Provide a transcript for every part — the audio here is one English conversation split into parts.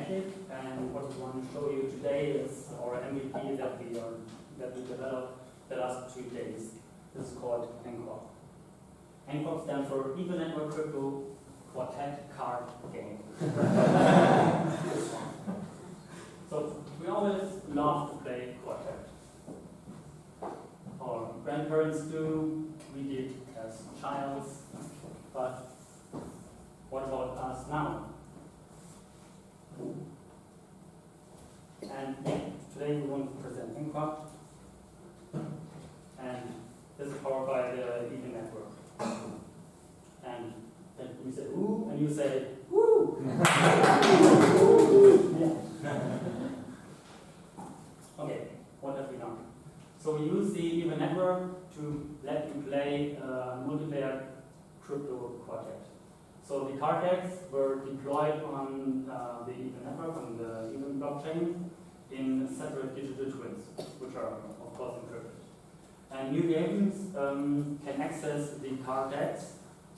magic, and what we want to show you today is our MVP that we developed the last 2 days. This is called ENCQUACG. ENCQUACG stands for Evan.network Crypto Quartet Card Game. So we always love to play Quartet. Our grandparents do, we did as childs, but what about us now? And today we want to present ENCQUACG, and this is powered by the Evan.network. And then we say ooh, and you say woo. Okay, what have we done? So we use the Evan.network to let you play multiplayer crypto Quartet. So the card decks were deployed on the Evan.network, on the Evan blockchain, in separate digital twins, which are of course encrypted. And new games can access the card decks,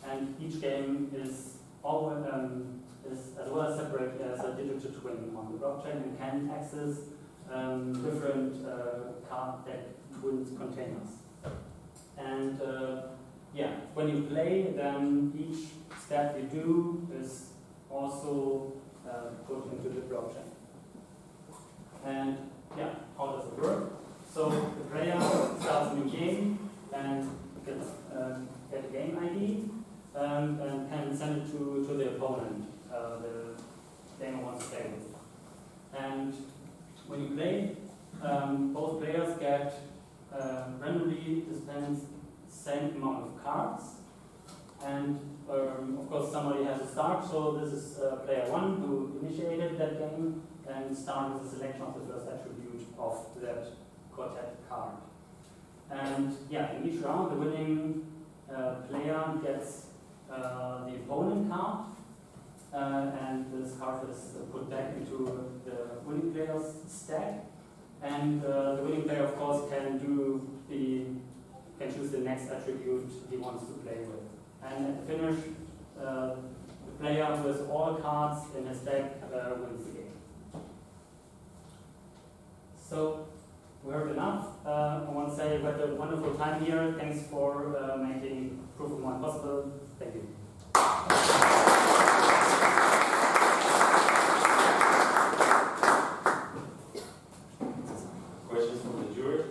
and each game is always as well separate as a digital twin on the blockchain and can access different card deck twins containers. And when you play, then each step you do is also put into the blockchain. And how does it work? So the player starts a new game and gets get a game ID and can send it to the opponent, the gamer wants to play with. And when you play, both players get randomly dispensed same amount of cards, and of course somebody has to start, so this is player 1 who initiated that game and started the selection of the first attribute of that Quartet card. And in each round the winning player gets the opponent card, and this card is put back into the winning player's stack, and the winning player of course can choose the next attribute he wants to play with. And at the finish, the player with all cards in his deck wins the game. So we heard enough. I want to say we had a wonderful time here. Thanks for making Proof of One possible. Thank you. Questions from the jury?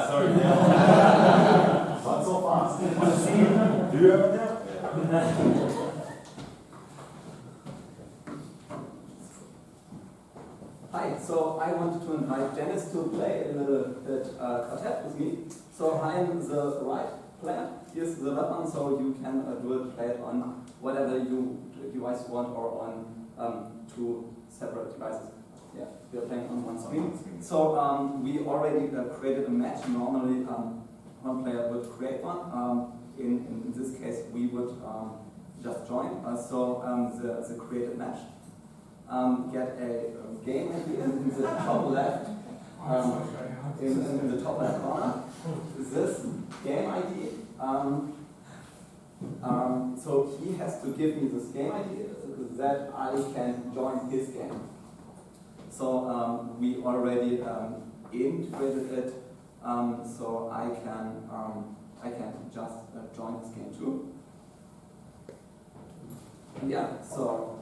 Sorry. Not so fast. Do you have it there? Hi, so I wanted to invite Dennis to play a little bit Quartet with me. So I'm the right player, here's the left one, so you can play it on whatever device you want, or on 2 separate devices. Yeah, we are playing on one screen. So we already created a match. Normally one player would create one. In this case we would just join. The created match. Get a game in the top left, in the top left corner. This game ID. So he has to give me this game ID that I can join his game. So we already integrated it, so I can just join this game too. And so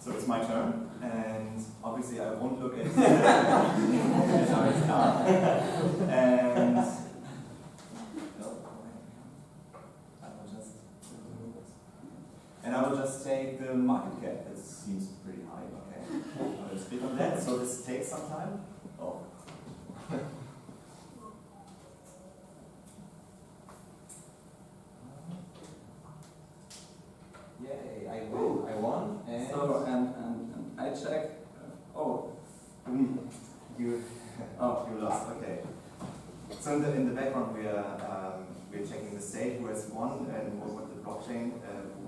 it's my turn, and obviously I won't look at and I will just take the market cap. That seems pretty high. Okay, I will speak on that. So this takes some time. Oh. Yay! I won. And so and I check. You lost. Okay. So in the background we're checking the state who has won and what the blockchain,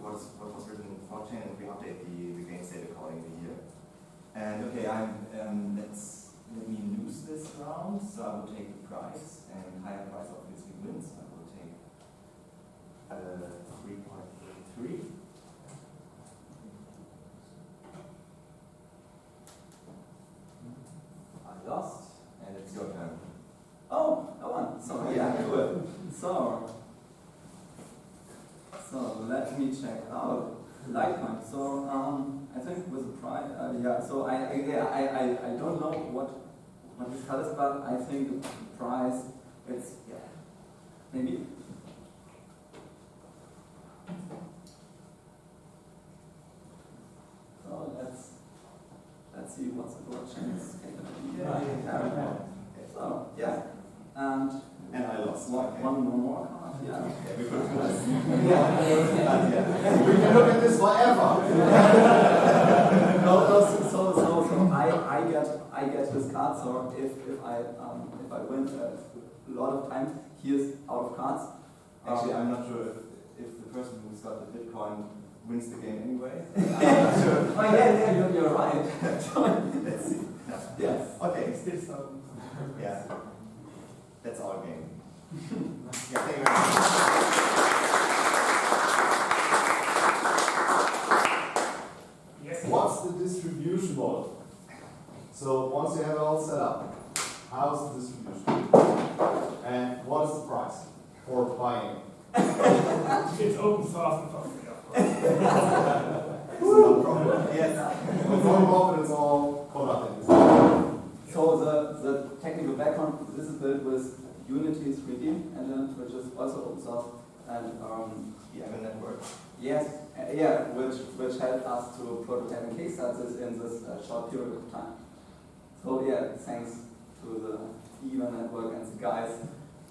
what was written in the blockchain, and we update the game state accordingly here. And okay, let me lose this round. So I will take the price, and higher price obviously wins. I will take 3.33. lost. And it's your turn. Oh, I won. So yeah, cool. So let me check out light point. So I think with the price, yeah. So I don't know what this color is, but I think the price it's maybe. So let's see what's the blockchain is capable of. So yeah, and I lost. One more card. Yeah. We could do this. We can look at this forever. So I get this card. So if I win a lot of times, here's out of cards. Actually, I'm not sure if the person who's got the Bitcoin wins the game anyway. I'm not sure. Oh yeah, you're right. Let's see. Yes. Okay. Still some. Yeah. That's our game. Yeah, thank you very much. Yes. What's the distribution model? So once you have it all set up, how's the distribution? And what is the price for buying? It's open source and software, of course. It's no problem. Yes. It's all profit, it's all for nothing. So the technical background, this is built with Unity 3D engine, which is also open source, and The Evan.network. yes, which helped us to prototype case studies in this short period of time. So yeah, thanks to the Evan.network and the guys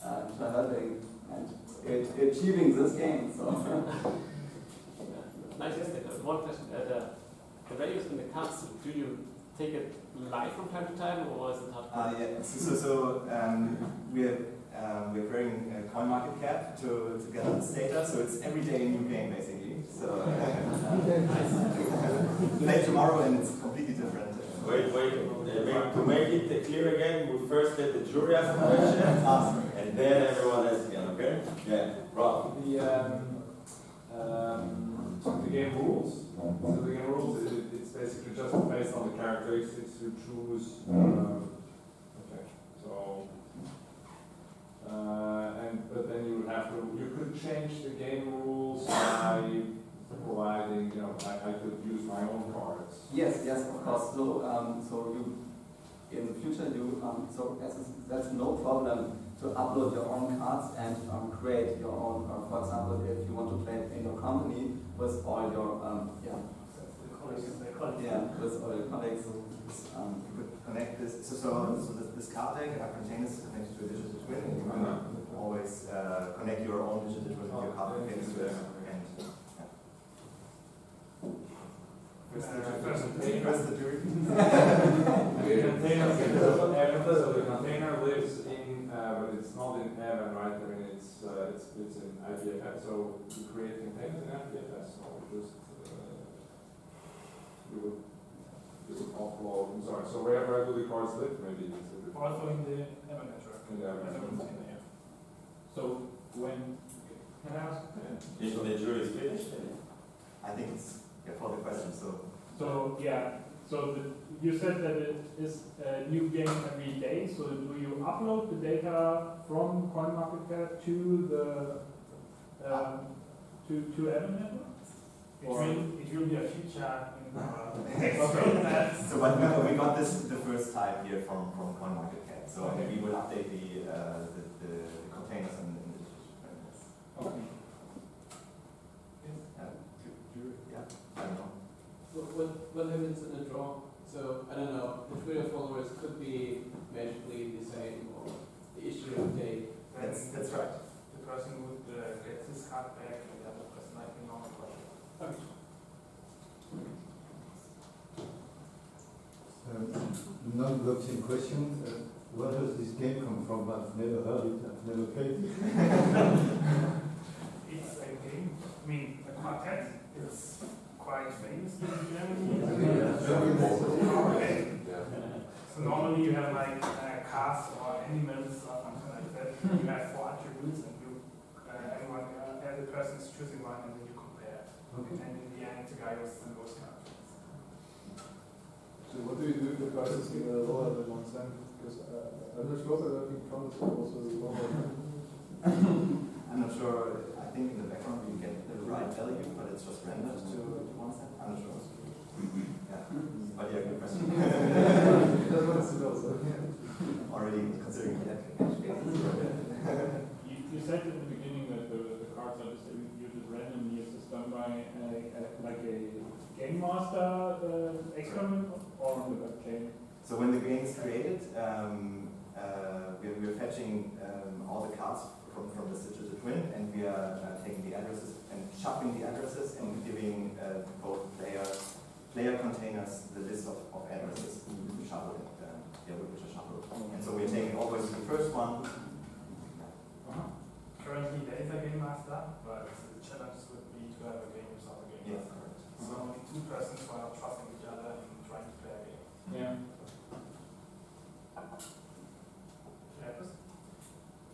for helping and achieving this game. So Nice. One question. The values in the cards, do you take it live from time to time, or is it hard? Yeah. So we're querying CoinMarketCap to gather this data. So it's every day a new game basically. So play tomorrow and it's completely different. Wait. To make it clear again, we first let the jury ask a question, and then everyone else again, okay? Yeah, Rob. The game rules. So the game rules, it's basically just based on the characteristics you choose. Okay. So, but then you could change the game rules by providing, I could use my own cards. yes, of course. So you in the future that's no problem to upload your own cards and create your own. For example, if you want to play in your company with all your with all your colleagues. You could connect this. So this card deck contains connected to a digital twin, and you can always connect your own digital twin with your card deck to it. First the jury. The container lives in, but it's not in Evan, right? I mean, it's in IPFS. So you create containers in IPFS, so just you would offload. I'm sorry. So where do the cards live? Maybe Also in the Evan.network. in the Evan. So when can I ask? If the jury is finished, I think it's for the question. So yeah. So you said that it is a new game every day. So do you upload the data from CoinMarketCap to the to Evan.network? It will be a feature in So we got this the first time here from CoinMarketCap. So we will update the containers and the digital. Okay. Yeah, I don't know. What happens in a draw? So, I don't know, the Twitter followers could be magically the same, or the issue would take. That's right. The person would get his card back, and the other person might be on the question. Non-blockchain question. Where does this game come from? I've never heard it. I've never played it. It's a game. I mean, a quartet. It's quite famous in Germany. So normally you have like cars or animals or something like that. You have 4 attributes, and every person is choosing one, and then you compare. Okay. And in the end, the guy goes the most cards. So what do you do if the price is lower than 1 cent? Because under slaughter, I think counts also lower. I'm not sure. I think in the background you get the right value, but it's just rendered to 1 cent. I'm not sure. Yeah. But yeah, good question. That's what it's also. Already considering that. You said at the beginning that the cards are distributed randomly. Is this done by like a game master experiment or on the blockchain? So when the game is created, we're fetching all the cards from this digital twin, and we are taking the addresses and shuffling the addresses and giving both player containers the list of addresses to shuffle it, which are shuffled. And so we're taking always the first one. Currently there is a game master, but the challenge would be to have a game without a game Yes, master. correct. So only two persons who are not trusting each other in trying to play a game. Yeah.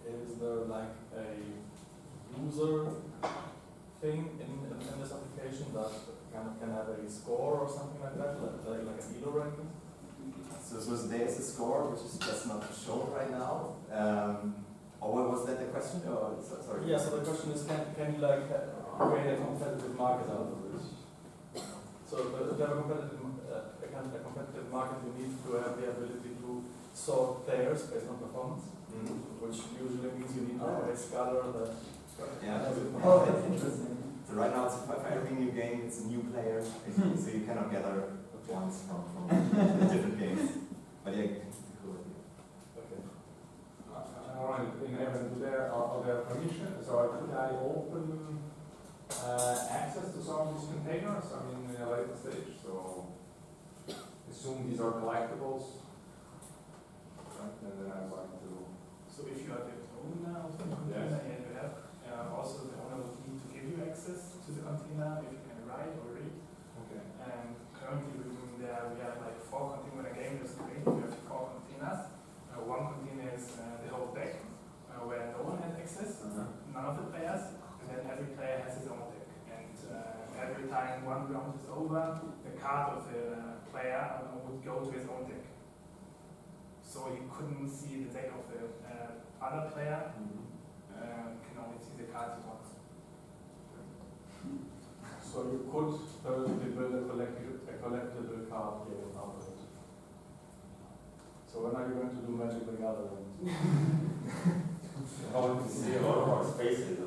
Is there like a user thing in this application that can have a score or something like that, like an ELO ranking? So there is a score which is just not shown right now. Or was that the question? Or sorry. Yeah. So the question is, can you like create a competitive market out of it? So to have a competitive market, you need to have the ability to sort players based on performance, which usually means you need to have a scholar that. Yeah. Oh, that's interesting. So right now, it's for every new game, it's a new player, so you cannot gather points from different games. But yeah, cool. Okay. Alright, in Evan, are there permissions? So could I open access to some of these containers? I mean, in a later stage. So assume these are collectibles, right? And then I'm going to. So if you are the owner of the container, and you have also the owner would need to give you access to the container if you can write or read. Okay. And currently we have like 4 containers. When a game is created, we have 4 containers. One container is the whole deck, where no one has access, none of the players, and then every player has his own deck. And every time one round is over, the card of the player would go to his own deck. So he couldn't see the deck of the other player, can only see the cards he wants. So you could theoretically build a collectible card game out of it. So when are you going to do Magic the Gathering? I want to see a lot of our spaces.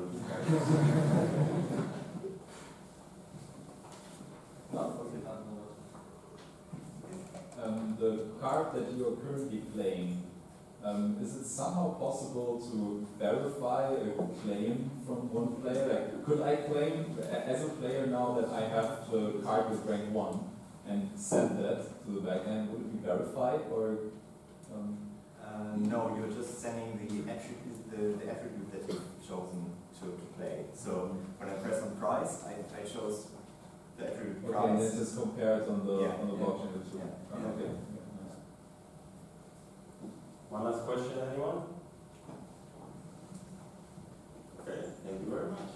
The card that you are currently playing, is it somehow possible to verify a claim from one player? Like, could I claim as a player now that I have the card with rank 1 and send that to the backend? Would it be verified or? No, you're just sending the attribute that you've chosen to play. So when I press on price, I chose the attribute price. Okay, and this is compared on the blockchain. Yeah. Okay. One last question, anyone? Okay, thank you very much.